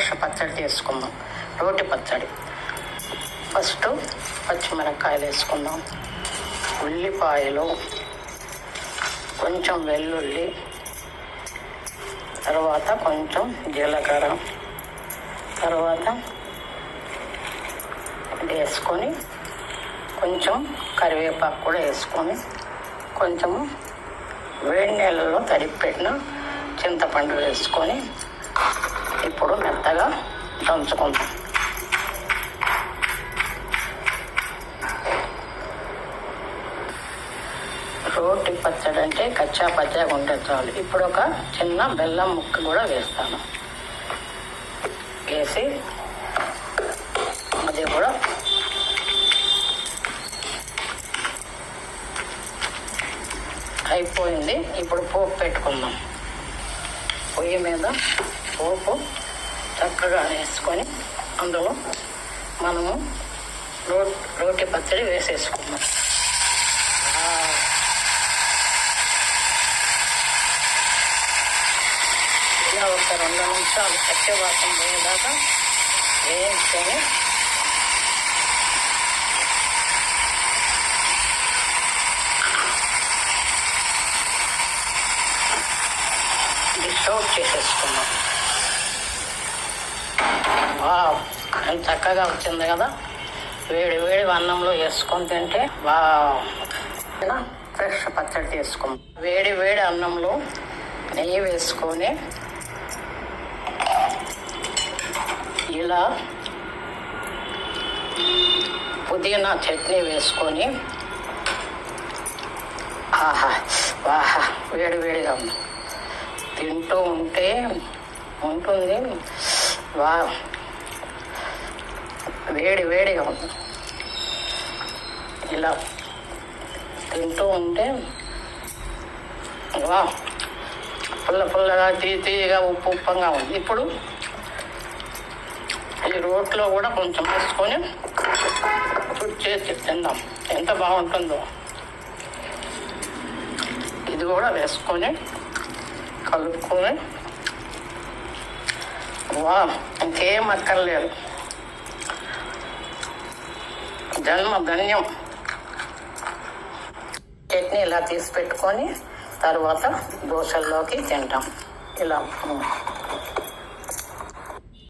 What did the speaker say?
Fresh పచ్చడి చేసుకుందాం. రోటి పచ్చడి. ఫస్ట్ పచ్చిమిరపకాయలు వేసుకుందాం, ఉల్లిపాయలు, కొంచెం వెల్లుల్లి, తర్వాత కొంచెం జీలకర్ర, తర్వాత వేసుకొని కొంచెం కరివేపాకు కూడా వేసుకొని కొంచెము వేడి నీళ్ళలో తడిపెట్టిన చింతపండు వేసుకొని ఇప్పుడు మెత్తగా దంచుకుందాం. రోటి పచ్చడి అంటే కచ్చా పచ్చగా ఉంటే చాలు. ఇప్పుడు ఒక చిన్న బెల్లం ముక్క కూడా వేస్తాను. వేసి అది కూడా అయిపోయింది. ఇప్పుడు పోపు పెట్టుకుందాం. పొయ్యి మీద పోపు చక్కగా వేసుకొని అందులో మనము రోటి పచ్చడి వేసేసుకుందాం. ఇలా ఒక 2 నిమిషాలు పచ్చి వాసన పోయేదాకా వేయించుకొని డిష్ అవుట్ చేసేసుకున్నాం. ఎంత చక్కగా వచ్చింది కదా. వేడి వేడి అన్నంలో వేసుకొని తింటే ఫ్రెష్ పచ్చడి చేసుకున్నాం. వేడి వేడి అన్నంలో నెయ్యి వేసుకొని ఇలా పుదీనా చట్నీ వేసుకొని వాహా వేడి వేడిగా ఉంది. తింటూ ఉంటే ఉంటుంది. వేడి వేడిగా ఉంది. ఇలా తింటూ ఉంటే పుల్లగా తీయగా ఉప్పంగా ఉంది. ఇప్పుడు ఈ రోట్లో కూడా కొంచెం వేసుకొని చేసి తిందాం. ఎంత బాగుంటుందో. ఇది కూడా వేసుకొని కలుపుకొని ఇంకేం అక్కర్లేదు. జన్మ ధన్యం. చట్నీ ఇలా తీసి పెట్టుకొని తర్వాత దోశల్లోకి తింటాం. ఇలా